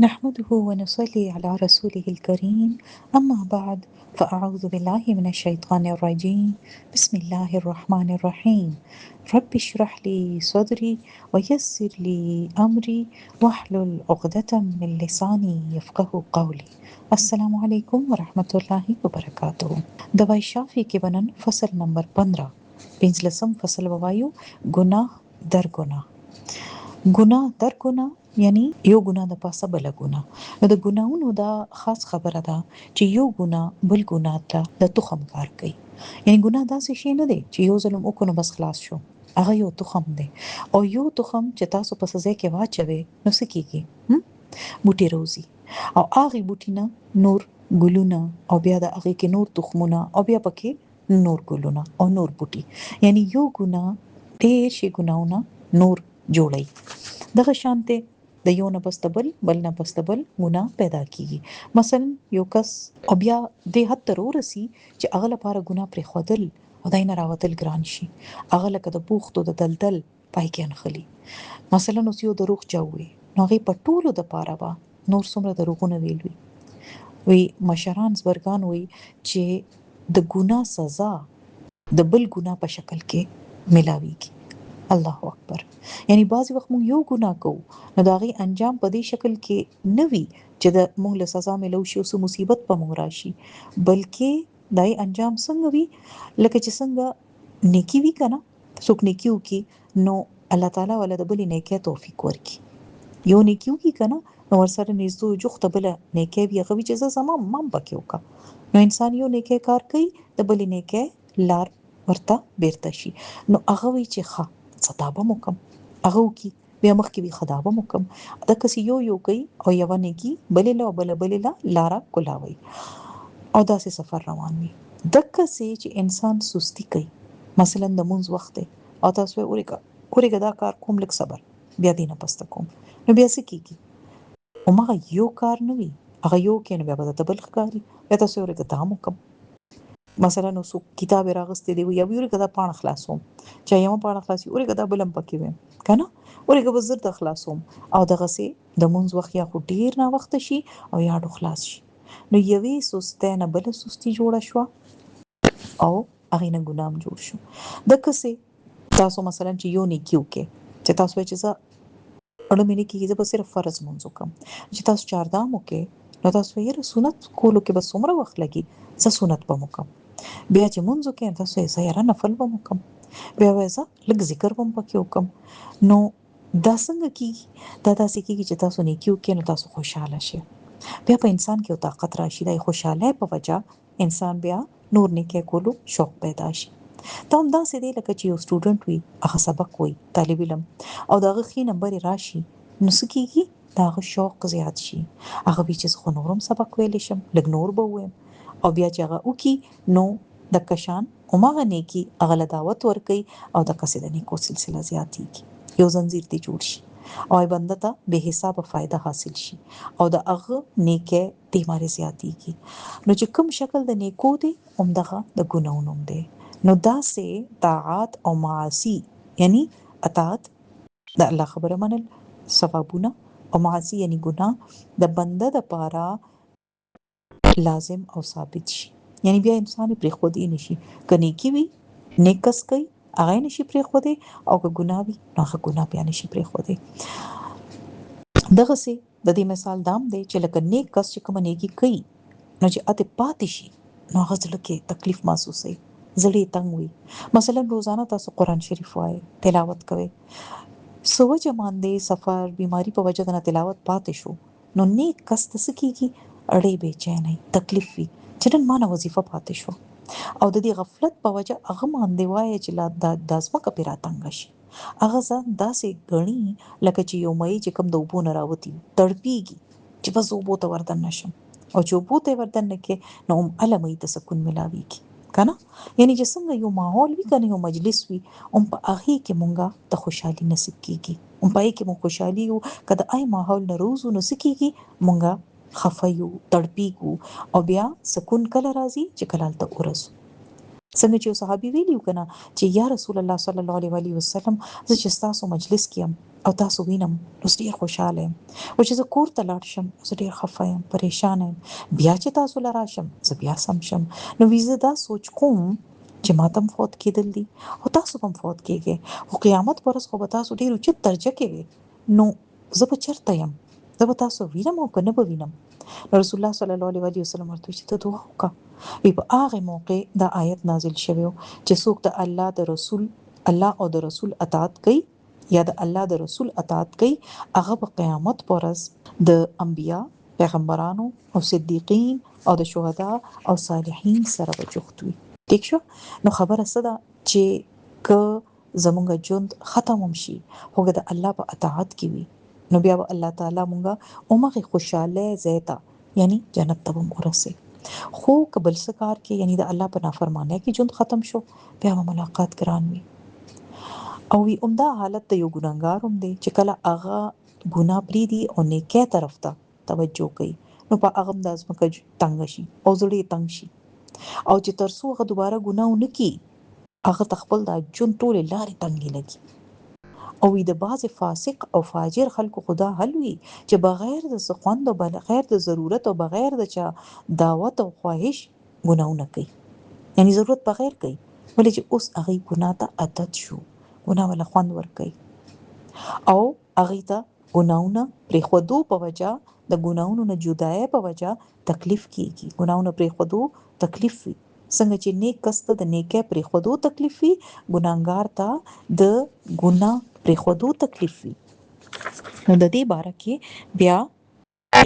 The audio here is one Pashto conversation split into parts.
نحمده ونصلي على رسوله الكريم أما بعد فأعوذ بالله من الشيطان الرجيم بسم الله الرحمن الرحيم رب اشرح لي صدري ويسر لي أمري واحلل عقدة من لساني يفقه قولي. السلام علیکم ورحمة الله وبرکاته. د وایشافی کې بنن فصل نمبر 15 پنځلسم فصل ووایو ګناه در ګناه. ګناه در ګناه یعنی یو ګناه د پاسه بل ګناه. نو د ګناهونو دا خاص خبره ده چې یو ګناه بل ګناه ته د تخم کار کوي. یعنی ګناه داسې شی نه دی چې یو ظلم وکړو بس خلاص شو. هغه یو تخم دی او یو تخم چې تاسو په سزا کې واچوي نو څه کیږي؟ بوټي روزي او هغه بوټي نه نور ګلونه او بیا د هغه کې نور تخمونه او بیا پکې نور ګلونه او نور بوټي. یعنی یو ګناه ډېر شي ګناونه نور جوړي. دغه شانته د یو نه بستبل بل نه بستبل ګناه پیدا کیږي. مثلا یو کس او بیا د حد تر ورسی چې هغه لپاره ګناه پر خودل او دای نه راوتل ګران شي. هغه لکه د پوختو د دلدل پای کې انخلي. مثلا اوس یو دروغ چاوي نو هغه په ټولو د پاره با نور څومره دروغونه ویلوي. وی مشران زبرګان وی چې د ګناه سزا د بل ګناه په شکل کې ملاويږي. الله اکبر. یعنی بعضی وخت مونږ یو ګناه کوو نو دا غي انجام په دې شکل کې نه وي چې د مونږ له سزا ملو شي او سو مصیبت په مونږ راشي، بلکې دای انجام څنګه وي لکه چې څنګه نیکی وی کنه څوک نیکیو کې نو الله تعالی ول د بل نیکی توفیق ورکي. یو نیکیو کې کنه نو ورسره نږدې جوخته بل نیکی بیا غوي چې زما مم پکې وکا نو انسان یو نیکی کار کوي د بل نیکی لار ورته بیرته شي نو هغه وی چې ښه ستابه مکم هغه کی بیا مخ کې وی خدابه مکم د کس یو کوي او یو نه کی بل لارا کولاوي او داسې سفر روان وي. دک سي چې انسان سستی کوي مثلا د مونږ وخت او تاسو اورګه دا کار کوم لک صبر بیا دینه پسته کوم نو بیا څه کیږي او ما یو کار نه وي هغه یو کې نو بیا به ته بل ښکاری بیا تاسو اورګه ته مکم مثلا نو سو کتاب راغستې دی یا ویل کدا پان خلاصوم چا یم پان خلاصي اورګه دا بلم پکې ویم کنه اورګه وزر د خلاصوم او دغه سي د مونږ وخت یا خو ډیر نه وخت شي او یا ډو خلاص شي نو یوې سسته نه بل سستی جوړه شو او هغه نه ګنام جوړ شو. د کسي تاسو مثلا چې یو نیکیو کې چې تاسو چې اړه مې نه کیږي زه به صرف فرض مونږ کوم چې تاسو چاردام وکې نو تاسو یې سنت کولو کې به څومره وخت لګي زه سنت به وکم بیا چې مونږ کې تاسو یې زه نفل به وکم بیا وایزه لږ ذکر هم پکې وکم نو دا څنګه کیږي دا داسې کیږي چې تاسو نیکیو کې نو تاسو خوشاله شئ بیا په انسان کې طاقت راشي د خوشاله په وجه انسان بیا نور نیکه کولو شوق پیدا شي. ته هم دا سې دی لکه چې یو سټوډنټ وي هغه سبق وي طالب علم او داغه خې نمبر راشي نو سکیږي داغه شوق زیات شي هغه به چې خو نورم سبق ویل شم لګ نور به وایم او بیا چې هغه وکي نو د کشان اومغه نیکی اغله دعوت ورکي او د قصیده نیکو سلسله زیاتیږي یو زنجیر دی جوړ شي او بنده ته به حساب فائدہ حاصل شي او د هغه نیکه تیماري زیاتیږي نو چې کوم شکل د نیکو دی اومدغه د ګناونو دی نو دا سه طاعات او معاصی یعنی اطاعت د الله خبره منل ثوابونه او معاصی یعنی ګناه د بنده د پاره لازم او ثابت شي یعنی بیا انسان پرې خو دی نشي کني کی وی نیکس کوي هغه نشي پرې خو دی او که ګناه وي نو هغه ګناه بیا نشي پرې خو دی. دغه سي د دې مثال دام دی چې لکه نیک کس چې کوم نیکی کوي نو چې اته پاتې شي نو هغه ځل کې تکلیف محسوسوي زړی تنگ وي مثلا روزانه تاسو قران شریف وای تلاوت کوئ سوچ باندې سفر بیماری په وجه د تلاوت پاتې شو نو نیک کس تسکیږي اړې بے چینه تکلیف وي چې نن ما نه وظیفه پاتې شو او د دې غفلت په وجه هغه باندې وای چې لا د ازمکه پیرا تنگ شي هغه ځان داسې غني لکه چې یو مې چې کم د وبو نه راوتی تړپیږي چې بس وبو ته وردن نشم او چې وبو ته وردن نه کې نو علمې ته سکون ملاويږي کنه یعنی چې څنګه یو ماحول وی کنه یو مجلس وی په هغه کې مونږه ته خوشحالي نصیب کیږي په هغه کې مونږ خوشحالي او کله آی ماحول نه روزو نصیب کیږي مونږه خفایو تړپیګو او بیا سکون کله راځي چې کله ته ورسو څنګه چې یو صحابي ویلیو کنه چې یا رسول الله صلی الله علیه و علیه وسلم زه چې تاسو مجلس کې يم او تاسو وینم نو ډیر خوشاله یم او چې زه کور ته لاړ شم زه ډیر خفه یم پریشان یم بیا چې تاسو لاره شم زه بیا سم شم نو ویزه دا سوچ کوم چې ماتم فوت کېدل دي او تاسو هم فوت کېږئ او قیامت پر ورځ خو به تاسو ډیر اوچت درجه کې وي نو زه به چرته یم زه به تاسو وینم او که نه به وینم رسول الله صلی الله علیه و آله وسلم ورته چې ته دعا وکړه وی په هغه موقع دا آیت نازل شوی چې څوک د الله د رسول الله او د رسول اطاعت کوي یا د الله د رسول اطاعت کوي هغه په قیامت پر ورځ د انبیا پیغمبرانو او صدیقین او د شهدا او صالحین سره وجوخت وي ٹھیک شو نو خبره صدا چې ک زمونږ ژوند ختم هم شي هغه د الله په اطاعت کې وي نو بیا الله تعالی مونږه اومغه خوشاله زیتا یعنی جنت ته ورسه خو قبل سکار کې یعنی د الله په نافرمانه کې ژوند ختم شو بیا ملاقات ګران وي او وی عمده حالت د یو ګناګار هم دی چې کله هغه ګناه پریدي او نیکه طرف ته توجه کوي نو په هغه د ازمکه تنگ شي او زړه تنگ شي او چې ترسو هغه دوباره ګناه ونکي هغه تخپل د جون ټول لارې تنګي لګي او د باز فاسق او فاجر خلکو خدا حل وي چې بغیر د خوند او بغیر د ضرورت او بغیر د چا دعوت او خواهش ګناونه کوي یعنی ضرورت بغیر کوي ولې چې اوس هغه ګناه ته عادت شو ګناه ولا خوند ور کوي او هغه ته ګناونه پرې خودو په وجا د ګناونو نه جدای په وجا تکلیف کیږي ګناونه پرې خودو تکلیف وي څنګه چې نیک کس ته د نیکه پرې خودو تکلیف وي ګناګار ته د ګناه پرې خودو تکلیف وي نو د دې باره کې بیا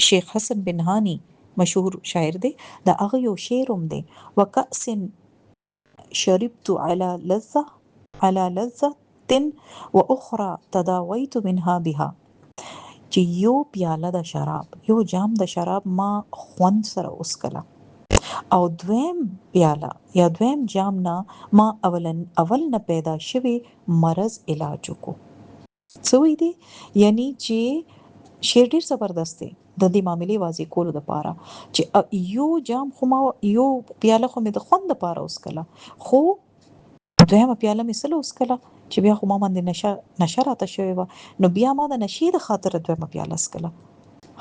شیخ حسن بن هانی مشهور شاعر دی دا هغه یو شعر هم دی وکأس شربت على لذة واخرى تداويت منها بها چې یو پیاله د شراب یو جام د شراب ما خوند سره اوسکله او دویم پیاله یا دویم جام نه ما اول نه پیدا شوی مرض علاج کو سوې دي یعنی چې شعر ډیر زبردست دی د دې معاملې واضح کولو لپاره چې یو جام خو ما یو پیاله خو مې د خوند لپاره اوسکله خو دویمه پیاله مې سره اوسکله چې بیا خو ما باندې نشه راته شوی و نو بیا ما د نشي د خاطر دویمه پیاله اسکله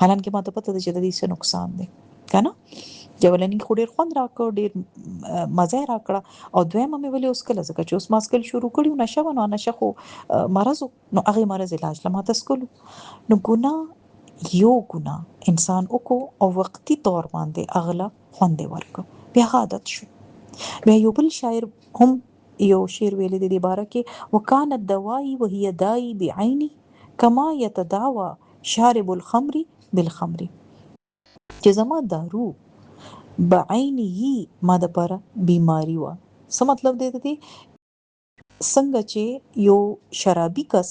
حالانکه ما ته پته ده چې د دې څه نقصان دی کنه جولنی خو ډیر خوند راکړ ډیر مزه راکړه او دویمه مې ولې اوسکله ځکه چې اوس ماسکل شروع کړیو نشه ونه نشه خو مرز نو هغه مرز علاج لمه تسکلو نو یو ګناه انسان وکړو او وقتی طور باندې اغلا خوندې ورک بیا عادت شو بیا یو بل شاعر هم یو شعر ویل دي باره کې وکانت دوای وهي دای بعینی کما يتداوى شارب الخمر بالخمر چې زما دارو بعینی ما د پر بیماری و څه مطلب دی څنګه چې یو شرابي کس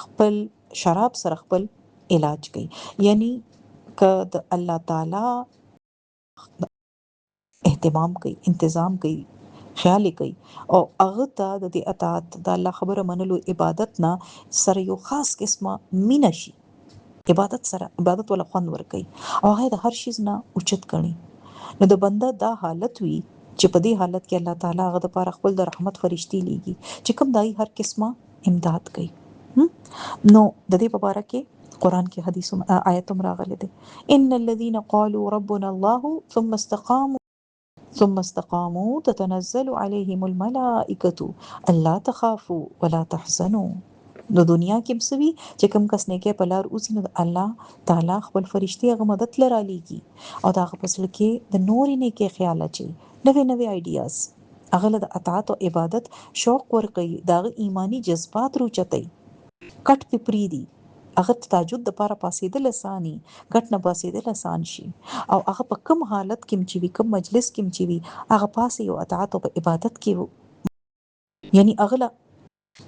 خپل شراب سره خپل علاج کوي یعنی که د الله تعالی اهتمام کوي انتظام کوي خیال کوي او هغه ته د دې اطاعت د الله خبره منلو عبادت نه سره یو خاص قسمه مینه شي عبادت ولا خوند ور کوي او هغه د هر شي نه اوچت کړي نو د بنده دا حالت وي چې په دې حالت کې الله تعالی هغه د پر خپل د رحمت فرشتي لېږي چې کوم دای هر قسمه امداد کوي نو د دې په اړه کې قران کې حدیث آیت راغلي دي ان الذين قالوا ربنا الله ثم استقاموا تتنزل عليهم الملائكه الا تخافوا ولا تحزنوا د دنیا کې مسوي چې کوم کس نه کې په لار اوسې نو الله تعالی خپل فرشتي هغه مدد لرا لېږي او دا فصل کې د نورې نه کې خیال اچي نوې آیډیاز هغه د اطاعت او عبادت شوق ور کوي دا ایمانی جذبات روچتای کټ پپری دي هغه تهجد د لپاره پاسېدل اساني کټ نه پاسېدل آسان شي او هغه په کوم حالت کې چې وي کوم مجلس کې چې وي هغه پاسې او اطاعت او عبادت کې یعنی اغلا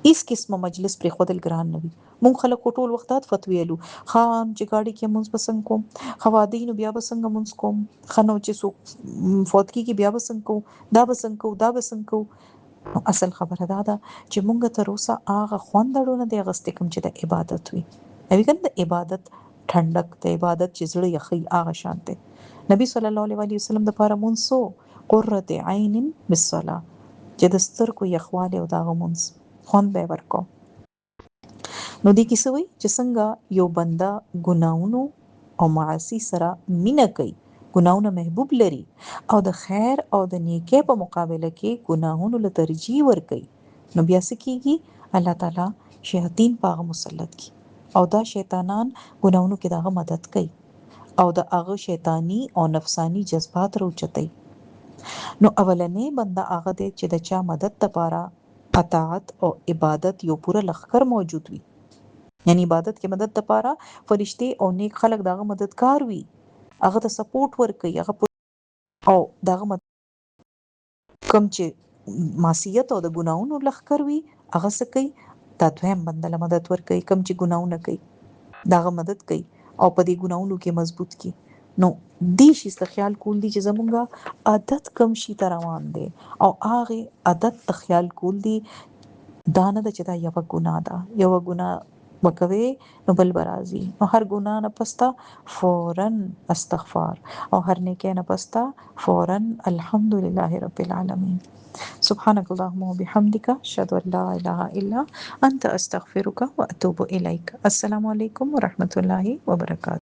هیڅ قسمه مجلس پر خودل ګران نه وي مونږ خلک ټول وختات فتویلو خام چې گاډي کې مونږ پسند کوم خوادینو بیا پسند مونږ کوم خنو چې سو فوتکی کې بیا پسند کوم دا پسند کو اصل خبره ده چې مونږ ته روسه هغه خوندړونه د غستې کوم چې د عبادت وي نبی کنه د عبادت ठंडक د عبادت چې زړه یخي هغه شانته نبی صلی الله علیه و وسلم د پاره مونږ سو قرۃ عین بالصلاه چې د سترګو یخوالی او د هغه مونځ خوند به یې ورکو. نو دې کې څه وایي چې څنګه یو بنده ګناهونو او معاصي سره مینه کوي، ګناهونه محبوب لري او د خیر او د نیکۍ په مقابله کې ګناهونو له ترجیح ورکوي، نو بیا څه کیږي؟ الله تعالی شیاطین په هغه مسلط کی او دا شیطانان ګناهونو کې دغه مدد کوي او د هغه شیطانی او نفسانی جذبات راوچتای. نو اولنې بنده هغه دی چې د چا مدد لپاره اطاعت او عبادت یو پوره لخر موجود وي، یعنی عبادت کې مدد لپاره فرشتي او نیک خلق دغه مددگار وي، هغه ته سپورټ ورکوي، هغه او دغه کم چې معصیت او د ګناونو لخر وي هغه څه کوي؟ دا دویم بنده له مدد ورکوي، کم چې ګناونه کوي دغه مدد کوي او په دې ګناونو کې مضبوط کی. نو دې شي څه خیال کول دي چې زمونږه عادت کم شي ته روان دی او هغه عادت ته خیال کول دي دا نه ده چې دا یو ګناه ده، یو ګناه وکوي نو بل برازي، نو هر ګناه نه پستا فورا استغفار او هر نیکه نه پستا فورا الحمدلله رب العالمین. سبحانك اللهم وبحمدك اشهد ان لا اله الا انت استغفرك واتوب اليك. السلام عليكم ورحمه الله وبركاته.